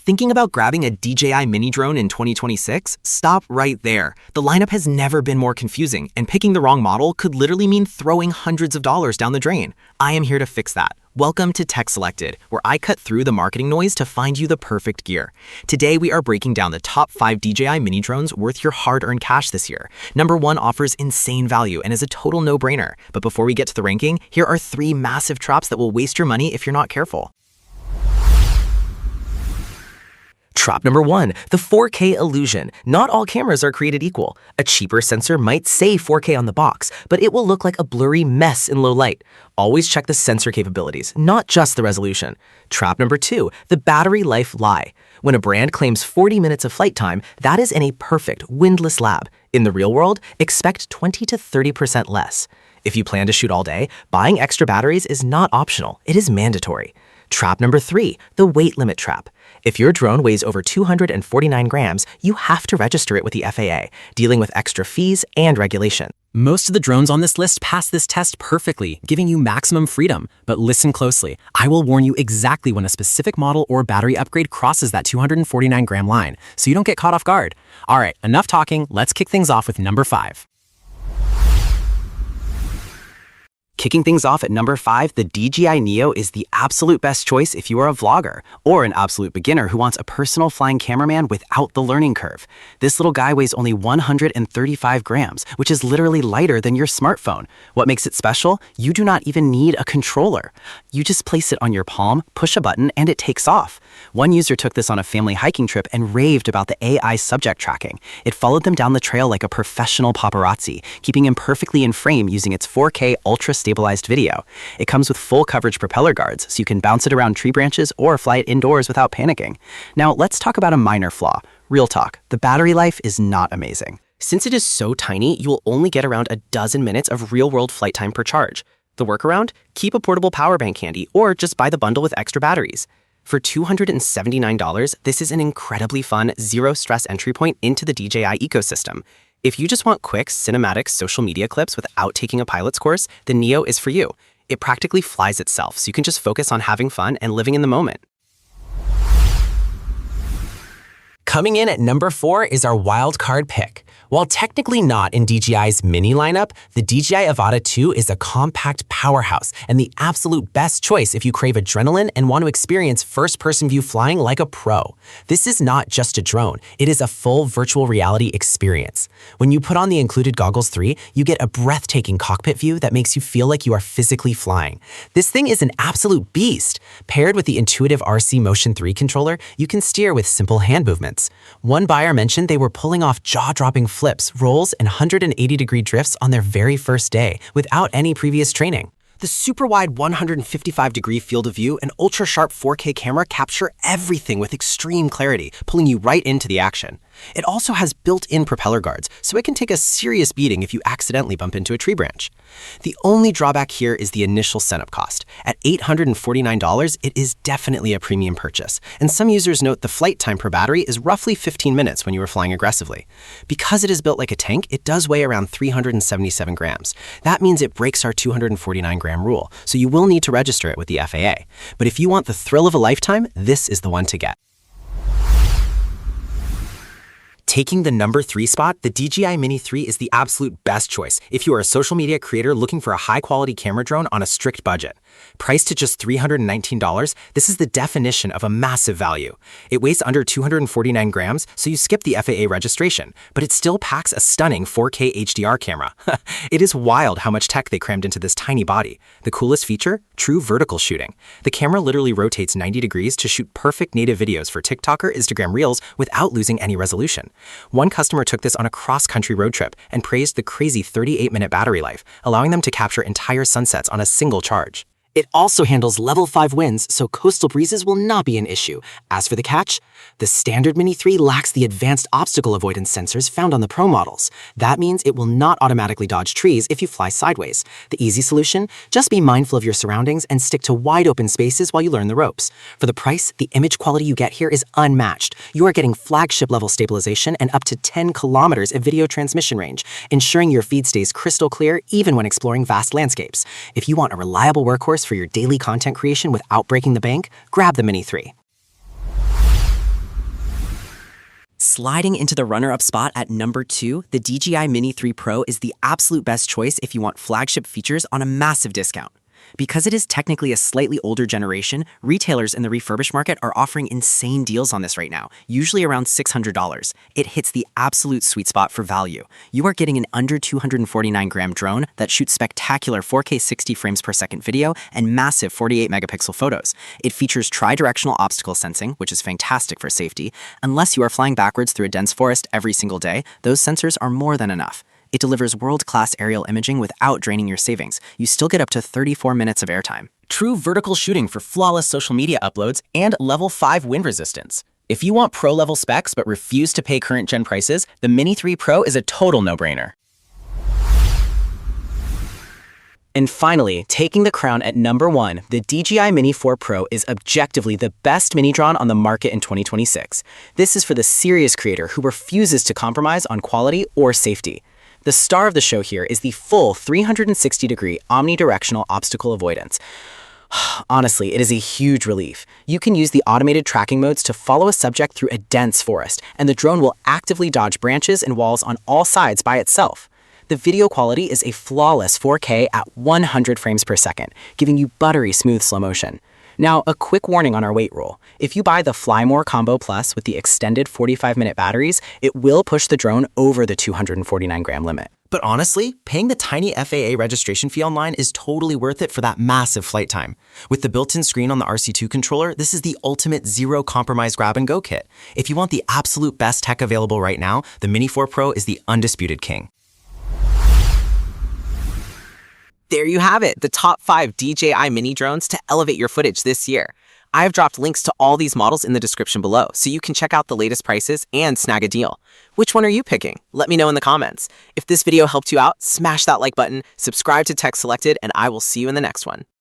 Thinking about grabbing a DJI Mini drone in 2026? Stop right there. The lineup has never been more confusing, and picking the wrong model could literally mean throwing hundreds of dollars down the drain. I am here to fix that. Welcome to Tech Selected, where I cut through the marketing noise to find you the perfect gear. Today, we are breaking down the top 5 DJI Mini drones worth your hard-earned cash this year. Number 1 offers insane value and is a total no-brainer. But before we get to the ranking, here are 3 massive traps that will waste your money if you're not careful. Trap number 1, the 4K illusion. Not all cameras are created equal. A cheaper sensor might say 4K on the box, but it will look like a blurry mess in low light. Always check the sensor capabilities, not just the resolution. Trap number 2, the battery life lie. When a brand claims 40 minutes of flight time, that is in a perfect, windless lab. In the real world, expect 20 to 30% less. If you plan to shoot all day, buying extra batteries is not optional, it is mandatory. Trap number 3, the weight limit trap. If your drone weighs over 249 grams, you have to register it with the FAA, dealing with extra fees and regulation. Most of the drones on this list pass this test perfectly, giving you maximum freedom. But listen closely. I will warn you exactly when a specific model or battery upgrade crosses that 249-gram line, so you don't get caught off guard. All right, enough talking. Let's kick things off with number 5. Kicking things off at number 5, the DJI Neo is the absolute best choice if you are a vlogger or an absolute beginner who wants a personal flying cameraman without the learning curve. This little guy weighs only 135 grams, which is literally lighter than your smartphone. What makes it special? You do not even need a controller. You just place it on your palm, push a button, and it takes off. One user took this on a family hiking trip and raved about the AI subject tracking. It followed them down the trail like a professional paparazzi, keeping him perfectly in frame using its 4K ultra-stabilized video. It comes with full coverage propeller guards, so you can bounce it around tree branches or fly it indoors without panicking. Now, let's talk about a minor flaw. Real talk, the battery life is not amazing. Since it is so tiny, you will only get around a dozen minutes of real-world flight time per charge. The workaround? Keep a portable power bank handy or just buy the bundle with extra batteries. For $279, this is an incredibly fun, zero-stress entry point into the DJI ecosystem. If you just want quick, cinematic social media clips without taking a pilot's course, the Neo is for you. It practically flies itself, so you can just focus on having fun and living in the moment. Coming in at number 4 is our Wildcard Pick. While technically not in DJI's Mini lineup, the DJI Avata 2 is a compact powerhouse and the absolute best choice if you crave adrenaline and want to experience first-person view flying like a pro. This is not just a drone, it is a full virtual reality experience. When you put on the included Goggles 3, you get a breathtaking cockpit view that makes you feel like you are physically flying. This thing is an absolute beast. Paired with the intuitive RC Motion 3 controller, you can steer with simple hand movements. One buyer mentioned they were pulling off jaw-dropping flips, rolls, and 180-degree drifts on their very first day without any previous training. The super-wide 155-degree field of view and ultra-sharp 4K camera capture everything with extreme clarity, pulling you right into the action. It also has built-in propeller guards, so it can take a serious beating if you accidentally bump into a tree branch. The only drawback here is the initial setup cost. At $849, it is definitely a premium purchase, and some users note the flight time per battery is roughly 15 minutes when you are flying aggressively. Because it is built like a tank, it does weigh around 377 grams. That means it breaks our 249-gram rule, so you will need to register it with the FAA. But if you want the thrill of a lifetime, this is the one to get. Taking the number 3 spot, the DJI Mini 3 is the absolute best choice if you are a social media creator looking for a high-quality camera drone on a strict budget. Priced at just $319, this is the definition of a massive value. It weighs under 249 grams, so you skip the FAA registration, but it still packs a stunning 4K HDR camera. It is wild how much tech they crammed into this tiny body. The coolest feature? True vertical shooting. The camera literally rotates 90 degrees to shoot perfect native videos for TikTok or Instagram Reels without losing any resolution. One customer took this on a cross-country road trip and praised the crazy 38-minute battery life, allowing them to capture entire sunsets on a single charge. It also handles level 5 winds, so coastal breezes will not be an issue. As for the catch, the standard Mini 3 lacks the advanced obstacle avoidance sensors found on the Pro models. That means it will not automatically dodge trees if you fly sideways. The easy solution? Just be mindful of your surroundings and stick to wide open spaces while you learn the ropes. For the price, the image quality you get here is unmatched. You are getting flagship level stabilization and up to 10 kilometers of video transmission range, ensuring your feed stays crystal clear even when exploring vast landscapes. If you want a reliable workhorse for your daily content creation without breaking the bank, grab the Mini 3. Sliding into the runner-up spot at number 2, the DJI Mini 3 Pro is the absolute best choice if you want flagship features on a massive discount. Because it is technically a slightly older generation, retailers in the refurbished market are offering insane deals on this right now, usually around $600. It hits the absolute sweet spot for value. You are getting an under 249-gram drone that shoots spectacular 4K 60 frames per second video and massive 48-megapixel photos. It features tri-directional obstacle sensing, which is fantastic for safety. Unless you are flying backwards through a dense forest every single day, those sensors are more than enough. It delivers world-class aerial imaging without draining your savings. You still get up to 34 minutes of airtime. True vertical shooting for flawless social media uploads and level 5 wind resistance. If you want pro-level specs but refuse to pay current-gen prices, the Mini 3 Pro is a total no-brainer. And finally, taking the crown at number 1, the DJI Mini 4 Pro is objectively the best mini drone on the market in 2026. This is for the serious creator who refuses to compromise on quality or safety. The star of the show here is the full 360-degree omnidirectional obstacle avoidance. Honestly, it is a huge relief. You can use the automated tracking modes to follow a subject through a dense forest, and the drone will actively dodge branches and walls on all sides by itself. The video quality is a flawless 4K at 100 frames per second, giving you buttery smooth slow motion. Now, a quick warning on our weight rule. If you buy the Fly More Combo Plus with the extended 45-minute batteries, it will push the drone over the 249-gram limit. But honestly, paying the tiny FAA registration fee online is totally worth it for that massive flight time. With the built-in screen on the RC2 controller, this is the ultimate zero-compromise grab-and-go kit. If you want the absolute best tech available right now, the Mini 4 Pro is the undisputed king. There you have it, the top 5 DJI Mini drones to elevate your footage this year. I have dropped links to all these models in the description below, so you can check out the latest prices and snag a deal. Which one are you picking? Let me know in the comments. If this video helped you out, smash that like button, subscribe to Tech Selected, and I will see you in the next one.